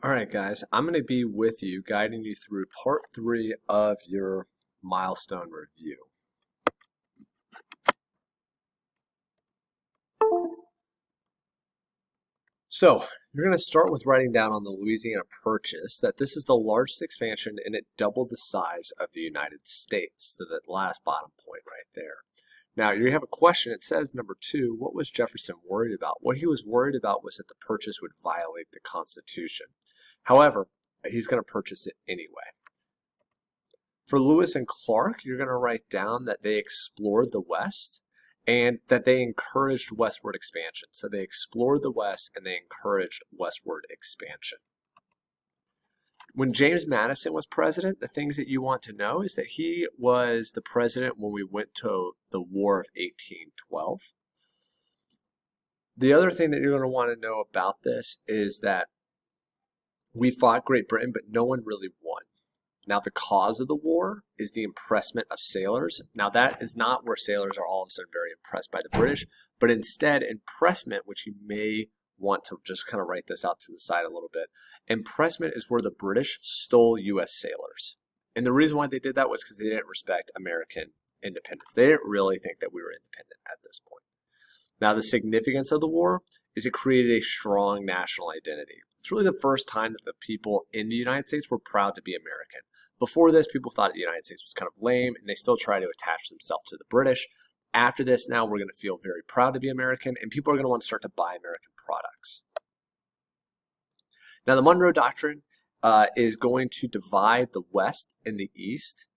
All right, guys, I'm going to be with you, guiding you through part 3 of your milestone review. So, you're going to start with writing down on the Louisiana Purchase that this is the largest expansion and it doubled the size of the United States. So that last bottom point right there. Now, you have a question. It says, number 2, what was Jefferson worried about? What he was worried about was that the purchase would violate the Constitution. However, he's going to purchase it anyway. For Lewis and Clark, you're going to write down that they explored the West and that they encouraged westward expansion. So they explored the West and they encouraged westward expansion. When James Madison was president, the things that you want to know is that he was the president when we went to the War of 1812. The other thing that you're going to want to know about this is that we fought Great Britain, but no one really won. Now, the cause of the war is the impressment of sailors. Now, that is not where sailors are all of a sudden very impressed by the British, but instead impressment, which you may want to just kind of write this out to the side a little bit. Impressment is where the British stole U.S. sailors. And the reason why they did that was because they didn't respect American independence. They didn't really think that we were independent at this point. Now, the significance of the war is it created a strong national identity. It's really the first time that the people in the United States were proud to be American. Before this, people thought the United States was kind of lame, and they still try to attach themselves to the British. After this, now we're going to feel very proud to be American, and people are going to want to start to buy American products. Now, the Monroe Doctrine is going to divide the West and the East.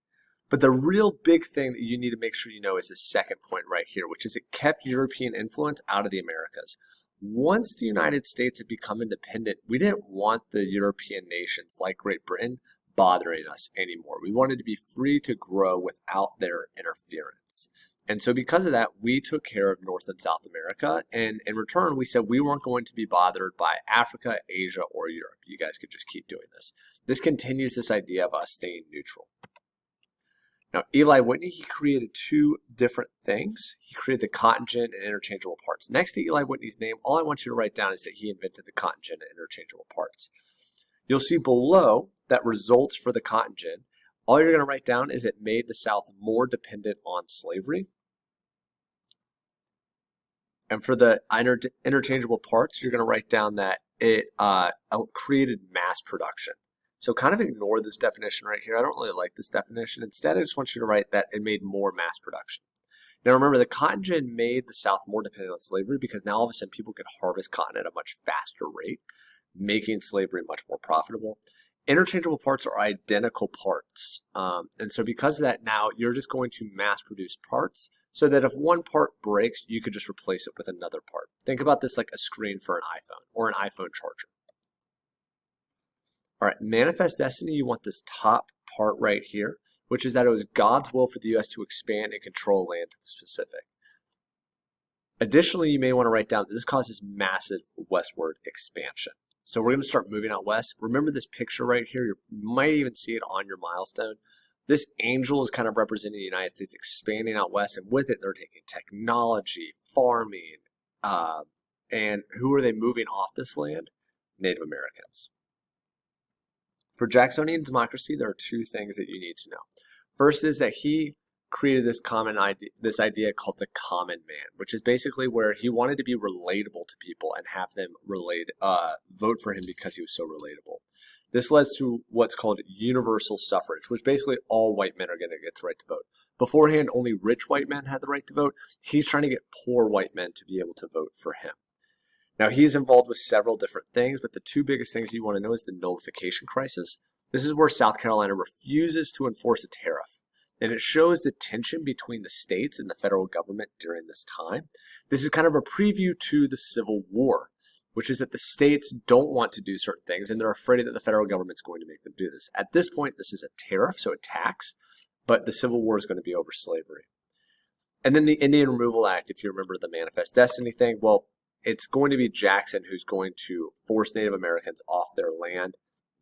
But the real big thing that you need to make sure you know is the second point right here, which is it kept European influence out of the Americas. Once the United States had become independent, we didn't want the European nations like Great Britain bothering us anymore. We wanted to be free to grow without their interference. And so because of that, we took care of North and South America. And in return, we said we weren't going to be bothered by Africa, Asia, or Europe. You guys could just keep doing this. This continues this idea of us staying neutral. Now, Eli Whitney, he created two different things. He created the cotton gin and interchangeable parts. Next to Eli Whitney's name, all I want you to write down is that he invented the cotton gin and interchangeable parts. You'll see below that results for the cotton gin. All you're going to write down is it made the South more dependent on slavery. And for the interchangeable parts, you're going to write down that it created mass production. So kind of ignore this definition right here. I don't really like this definition. Instead, I just want you to write that it made more mass production. Now remember, the cotton gin made the South more dependent on slavery because now all of a sudden people could harvest cotton at a much faster rate, making slavery much more profitable. Interchangeable parts are identical parts. And so because of that, now you're just going to mass produce parts so that if one part breaks, you could just replace it with another part. Think about this like a screen for an iPhone or an iPhone charger. All right, manifest destiny, you want this top part right here, which is that it was God's will for the U.S. to expand and control land to the Pacific. Additionally, you may want to write down that this causes massive westward expansion. So we're going to start moving out west. Remember this picture right here? You might even see it on your milestone. This angel is kind of representing the United States expanding out west, and with it, they're taking technology, farming, and who are they moving off this land? Native Americans. For Jacksonian Democracy, there are two things that you need to know. First is that he created this idea called the common man, which is basically where he wanted to be relatable to people and have them vote for him because he was so relatable. This led to what's called universal suffrage, which basically all white men are going to get the right to vote. Beforehand, only rich white men had the right to vote. He's trying to get poor white men to be able to vote for him. Now, he's involved with several different things, but the two biggest things you want to know is the Nullification Crisis. This is where South Carolina refuses to enforce a tariff, and it shows the tension between the states and the federal government during this time. This is kind of a preview to the Civil War, which is that the states don't want to do certain things, and they're afraid that the federal government's going to make them do this. At this point, this is a tariff, so a tax, but the Civil War is going to be over slavery. And then the Indian Removal Act, if you remember the Manifest Destiny thing, well, it's going to be Jackson who's going to force Native Americans off their land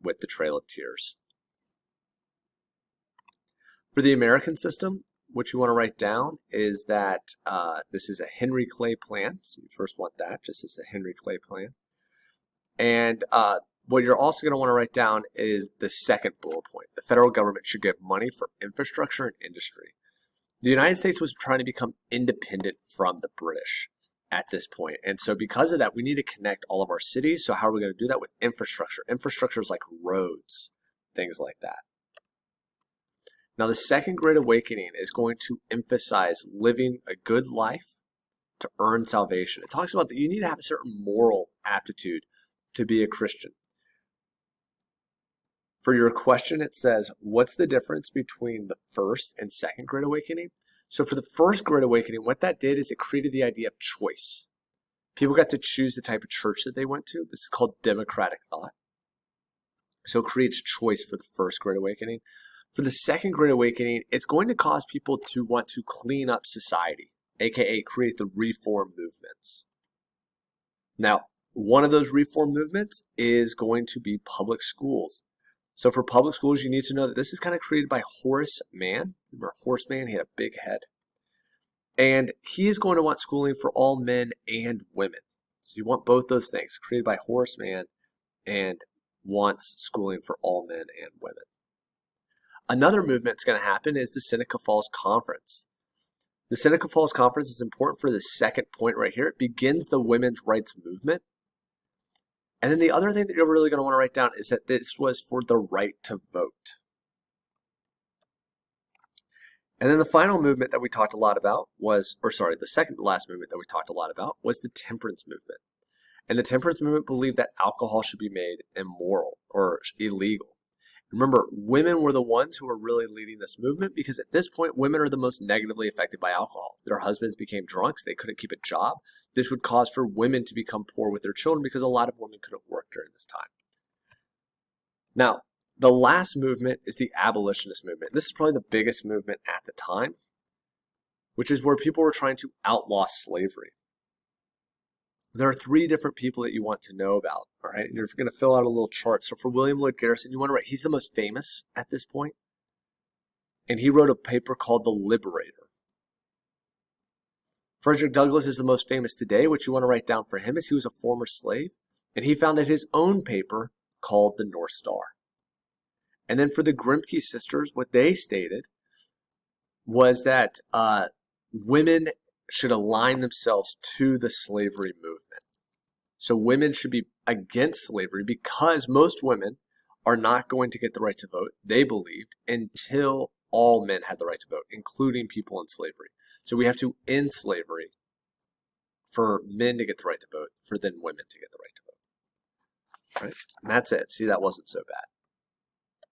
with the Trail of Tears. For the American system, what you want to write down is that this is a Henry Clay plan. So you first want that, just as a Henry Clay plan. And what you're also going to want to write down is the second bullet point. The federal government should give money for infrastructure and industry. The United States was trying to become independent from the British at this point. And so because of that, we need to connect all of our cities. So how are we going to do that? With infrastructure. Infrastructure is like roads, things like that. Now, the Second Great Awakening is going to emphasize living a good life to earn salvation. It talks about that you need to have a certain moral aptitude to be a Christian. For your question, it says, what's the difference between the First and Second Great Awakening? So for the First Great Awakening, what that did is it created the idea of choice. People got to choose the type of church that they went to. This is called democratic thought. So it creates choice for the First Great Awakening. For the Second Great Awakening, it's going to cause people to want to clean up society, aka create the reform movements. Now, one of those reform movements is going to be public schools. So for public schools, you need to know that this is kind of created by Horace Mann. Remember Horace Mann? He had a big head. And he is going to want schooling for all men and women. So you want both those things, created by Horace Mann and wants schooling for all men and women. Another movement that's going to happen is the Seneca Falls Conference. The Seneca Falls Conference is important for the second point right here. It begins the women's rights movement. And then the other thing that you're really going to want to write down is that this was for the right to vote. And then the final movement that we talked a lot about was, the second to last movement that we talked a lot about was the Temperance Movement. And the Temperance Movement believed that alcohol should be made immoral or illegal. Remember, women were the ones who were really leading this movement because at this point, women are the most negatively affected by alcohol. Their husbands became drunks. They couldn't keep a job. This would cause for women to become poor with their children because a lot of women couldn't work during this time. Now, the last movement is the Abolitionist Movement. This is probably the biggest movement at the time, which is where people were trying to outlaw slavery. There are three different people that you want to know about, all right? And you're going to fill out a little chart. So for William Lloyd Garrison, you want to write, he's the most famous at this point. And he wrote a paper called The Liberator. Frederick Douglass is the most famous today. What you want to write down for him is he was a former slave. And he founded his own paper called The North Star. And then for the Grimke sisters, what they stated was that women should align themselves to the slavery movement. So women should be against slavery because most women are not going to get the right to vote, they believed, until all men had the right to vote, including people in slavery. So we have to end slavery for men to get the right to vote, for then women to get the right to vote. All right? And that's it. See, that wasn't so bad.